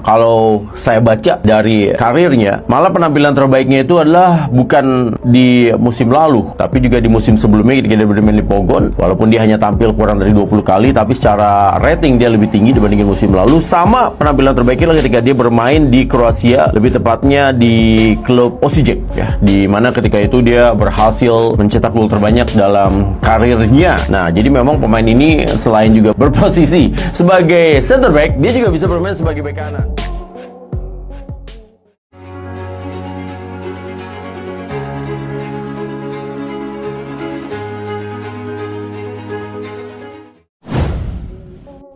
kalau saya baca dari karirnya, malah penampilan terbaiknya itu adalah bukan di musim lalu, tapi juga di musim sebelumnya ketika dia bermain di Pogon. Walaupun dia hanya tampil kurang dari 20 kali, tapi secara rating dia lebih tinggi dibandingin musim lalu. Sama penampilan terbaiknya ketika dia bermain di Kroasia, lebih tepatnya di klub Osijek ya, di mana ketika itu dia berhasil mencetak gol terbanyak dalam karirnya. Nah, jadi memang pemain ini selain juga berposisi sebagai center back, dia juga bisa bermain sebagai bek kanan.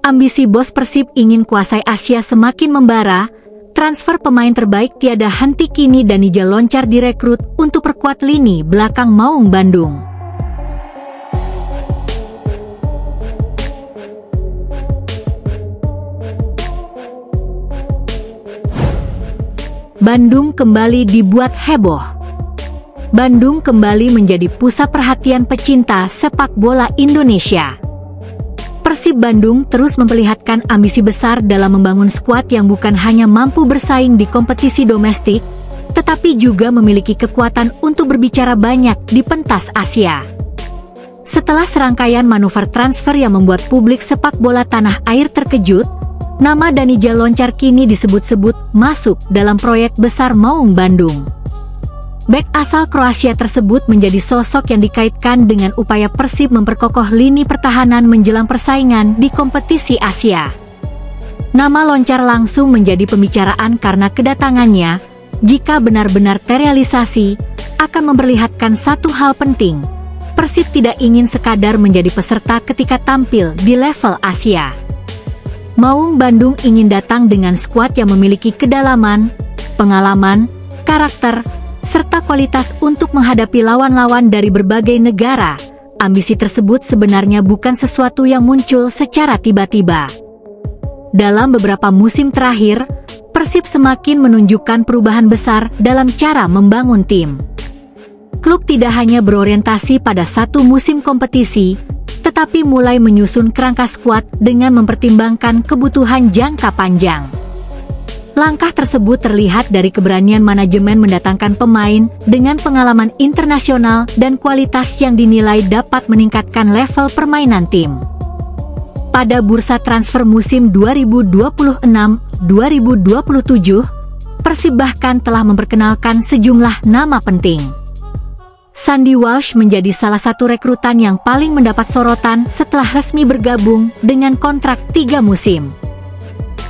Ambisi bos Persib ingin kuasai Asia semakin membara. Transfer pemain terbaik tiada henti kini Danija Loncar direkrut untuk perkuat lini belakang Maung Bandung. Bandung kembali dibuat heboh. Bandung kembali menjadi pusat perhatian pecinta sepak bola Indonesia. Persib Bandung terus memperlihatkan ambisi besar dalam membangun skuad yang bukan hanya mampu bersaing di kompetisi domestik, tetapi juga memiliki kekuatan untuk berbicara banyak di pentas Asia. Setelah serangkaian manuver transfer yang membuat publik sepak bola tanah air terkejut, nama Danija Loncar kini disebut-sebut masuk dalam proyek besar Maung Bandung. Bek asal Kroasia tersebut menjadi sosok yang dikaitkan dengan upaya Persib memperkokoh lini pertahanan menjelang persaingan di kompetisi Asia. Nama Loncar langsung menjadi pembicaraan karena kedatangannya, jika benar-benar terrealisasi, akan memperlihatkan satu hal penting. Persib tidak ingin sekadar menjadi peserta ketika tampil di level Asia. Maung Bandung ingin datang dengan skuad yang memiliki kedalaman, pengalaman, karakter, serta kualitas untuk menghadapi lawan-lawan dari berbagai negara. Ambisi tersebut sebenarnya bukan sesuatu yang muncul secara tiba-tiba. Dalam beberapa musim terakhir, Persib semakin menunjukkan perubahan besar dalam cara membangun tim. Klub tidak hanya berorientasi pada satu musim kompetisi, tetapi mulai menyusun kerangka skuad dengan mempertimbangkan kebutuhan jangka panjang. Langkah tersebut terlihat dari keberanian manajemen mendatangkan pemain dengan pengalaman internasional dan kualitas yang dinilai dapat meningkatkan level permainan tim. Pada bursa transfer musim 2026-2027, Persib bahkan telah memperkenalkan sejumlah nama penting. Sandy Walsh menjadi salah satu rekrutan yang paling mendapat sorotan setelah resmi bergabung dengan kontrak 3 musim.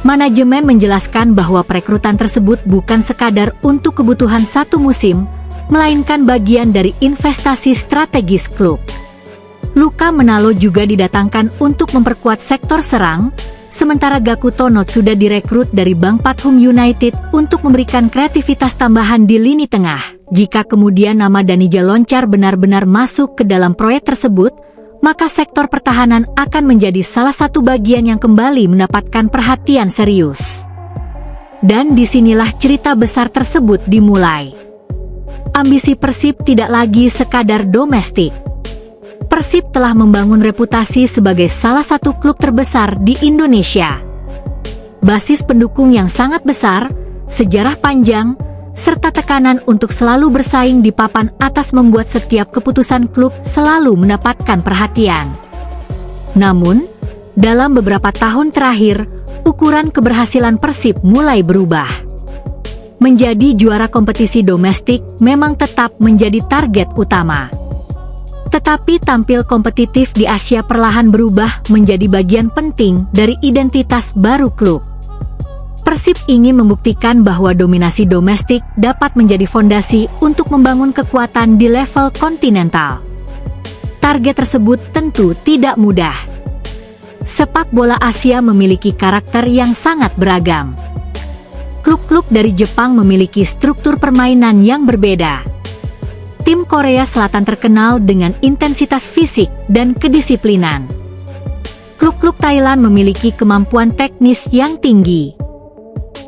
Manajemen menjelaskan bahwa perekrutan tersebut bukan sekadar untuk kebutuhan satu musim, melainkan bagian dari investasi strategis klub. Luka Menalo juga didatangkan untuk memperkuat sektor serang, sementara Gakuto Not sudah direkrut dari Bang Pathum United untuk memberikan kreativitas tambahan di lini tengah. Jika kemudian nama Danija Loncar benar-benar masuk ke dalam proyek tersebut, maka sektor pertahanan akan menjadi salah satu bagian yang kembali mendapatkan perhatian serius. Dan disinilah cerita besar tersebut dimulai. Ambisi Persib tidak lagi sekadar domestik. Persib telah membangun reputasi sebagai salah satu klub terbesar di Indonesia. Basis pendukung yang sangat besar, sejarah panjang, serta tekanan untuk selalu bersaing di papan atas membuat setiap keputusan klub selalu mendapatkan perhatian. Namun, dalam beberapa tahun terakhir, ukuran keberhasilan Persib mulai berubah. Menjadi juara kompetisi domestik memang tetap menjadi target utama. Tetapi tampil kompetitif di Asia perlahan berubah menjadi bagian penting dari identitas baru klub. Persib ingin membuktikan bahwa dominasi domestik dapat menjadi fondasi untuk membangun kekuatan di level kontinental. Target tersebut tentu tidak mudah. Sepak bola Asia memiliki karakter yang sangat beragam. Klub-klub dari Jepang memiliki struktur permainan yang berbeda. Tim Korea Selatan terkenal dengan intensitas fisik dan kedisiplinan. Klub-klub Thailand memiliki kemampuan teknis yang tinggi.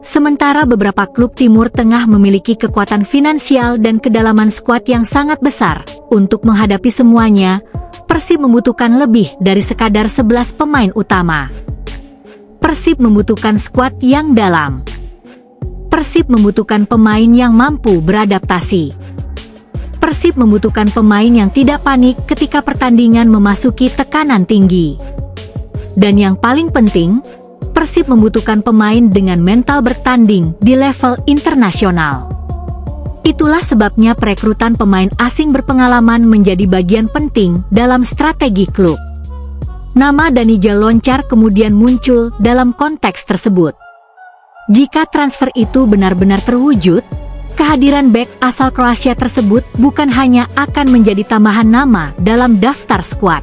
Sementara beberapa klub Timur Tengah memiliki kekuatan finansial dan kedalaman skuad yang sangat besar. Untuk menghadapi semuanya, Persib membutuhkan lebih dari sekadar 11 pemain utama. Persib membutuhkan skuad yang dalam. Persib membutuhkan pemain yang mampu beradaptasi. Persib membutuhkan pemain yang tidak panik ketika pertandingan memasuki tekanan tinggi. Dan yang paling penting, Persib membutuhkan pemain dengan mental bertanding di level internasional. Itulah sebabnya perekrutan pemain asing berpengalaman menjadi bagian penting dalam strategi klub. Nama Danijel Loncar kemudian muncul dalam konteks tersebut. Jika transfer itu benar-benar terwujud, kehadiran bek asal Kroasia tersebut bukan hanya akan menjadi tambahan nama dalam daftar skuad.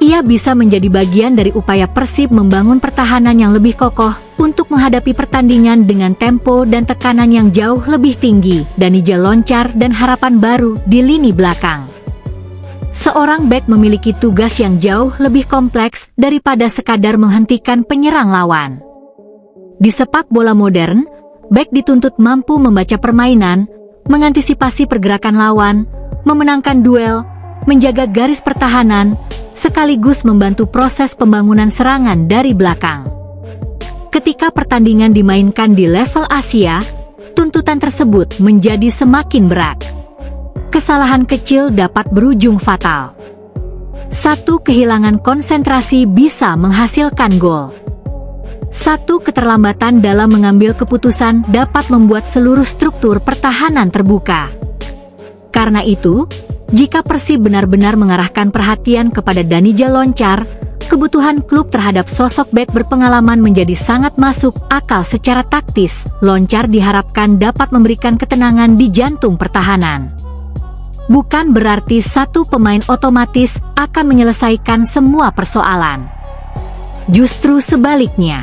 Ia bisa menjadi bagian dari upaya Persib membangun pertahanan yang lebih kokoh untuk menghadapi pertandingan dengan tempo dan tekanan yang jauh lebih tinggi. Danijel Loncar dan harapan baru di lini belakang. Seorang bek memiliki tugas yang jauh lebih kompleks daripada sekadar menghentikan penyerang lawan. Di sepak bola modern, bek dituntut mampu membaca permainan, mengantisipasi pergerakan lawan, memenangkan duel, menjaga garis pertahanan, sekaligus membantu proses pembangunan serangan dari belakang. Ketika pertandingan dimainkan di level Asia, tuntutan tersebut menjadi semakin berat. Kesalahan kecil dapat berujung fatal. Satu kehilangan konsentrasi bisa menghasilkan gol. Satu keterlambatan dalam mengambil keputusan dapat membuat seluruh struktur pertahanan terbuka. Karena itu, jika Persib benar-benar mengarahkan perhatian kepada Danijel Loncar, kebutuhan klub terhadap sosok bek berpengalaman menjadi sangat masuk akal secara taktis. Loncar diharapkan dapat memberikan ketenangan di jantung pertahanan. Bukan berarti satu pemain otomatis akan menyelesaikan semua persoalan. Justru sebaliknya,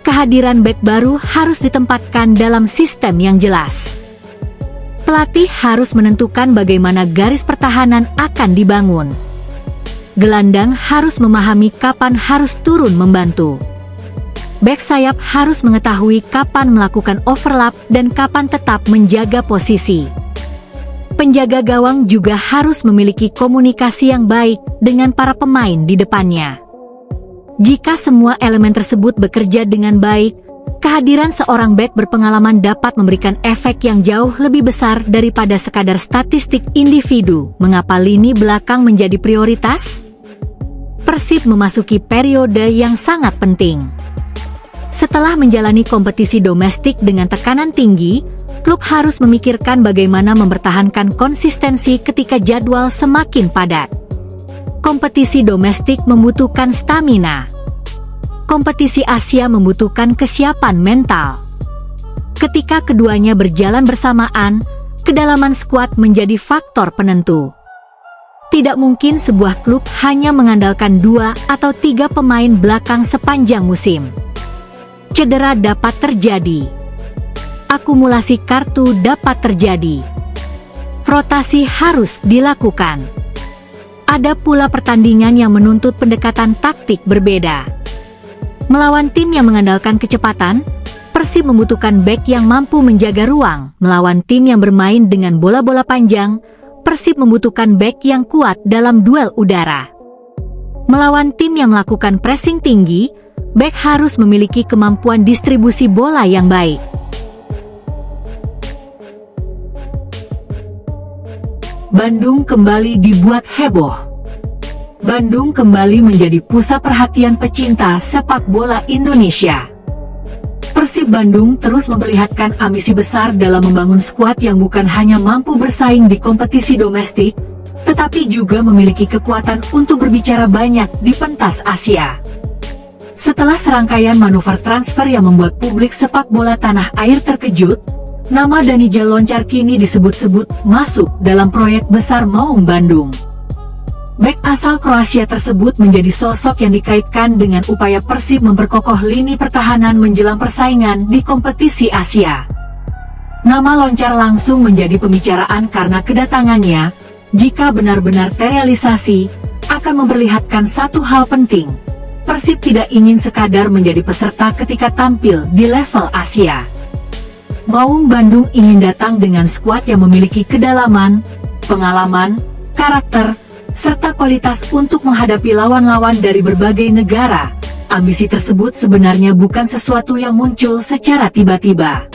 kehadiran bek baru harus ditempatkan dalam sistem yang jelas. Pelatih harus menentukan bagaimana garis pertahanan akan dibangun. Gelandang harus memahami kapan harus turun membantu. Bek sayap harus mengetahui kapan melakukan overlap dan kapan tetap menjaga posisi. Penjaga gawang juga harus memiliki komunikasi yang baik dengan para pemain di depannya. Jika semua elemen tersebut bekerja dengan baik, kehadiran seorang bek berpengalaman dapat memberikan efek yang jauh lebih besar daripada sekadar statistik individu. Mengapa lini belakang menjadi prioritas? Persib memasuki periode yang sangat penting. Setelah menjalani kompetisi domestik dengan tekanan tinggi, klub harus memikirkan bagaimana mempertahankan konsistensi ketika jadwal semakin padat. Kompetisi domestik membutuhkan stamina. Kompetisi Asia membutuhkan kesiapan mental. Ketika keduanya berjalan bersamaan, kedalaman skuad menjadi faktor penentu. Tidak mungkin sebuah klub hanya mengandalkan 2 atau 3 pemain belakang sepanjang musim. Cedera dapat terjadi. Akumulasi kartu dapat terjadi. Rotasi harus dilakukan. Ada pula pertandingan yang menuntut pendekatan taktik berbeda. Melawan tim yang mengandalkan kecepatan, Persib membutuhkan bek yang mampu menjaga ruang. Melawan tim yang bermain dengan bola-bola panjang, Persib membutuhkan bek yang kuat dalam duel udara. Melawan tim yang melakukan pressing tinggi, bek harus memiliki kemampuan distribusi bola yang baik. Bandung kembali dibuat heboh. Bandung kembali menjadi pusat perhatian pecinta sepak bola Indonesia. Persib Bandung terus memperlihatkan ambisi besar dalam membangun skuad yang bukan hanya mampu bersaing di kompetisi domestik, tetapi juga memiliki kekuatan untuk berbicara banyak di pentas Asia. Setelah serangkaian manuver transfer yang membuat publik sepak bola tanah air terkejut, nama Danijel Loncar kini disebut-sebut masuk dalam proyek besar Maung Bandung. Bek asal Kroasia tersebut menjadi sosok yang dikaitkan dengan upaya Persib memperkokoh lini pertahanan menjelang persaingan di kompetisi Asia. Nama Loncar langsung menjadi pembicaraan karena kedatangannya, jika benar-benar terrealisasi, akan memperlihatkan satu hal penting. Persib tidak ingin sekadar menjadi peserta ketika tampil di level Asia. Maung Bandung ingin datang dengan skuad yang memiliki kedalaman, pengalaman, karakter, serta kualitas untuk menghadapi lawan-lawan dari berbagai negara, Ambisi tersebut sebenarnya bukan sesuatu yang muncul secara tiba-tiba.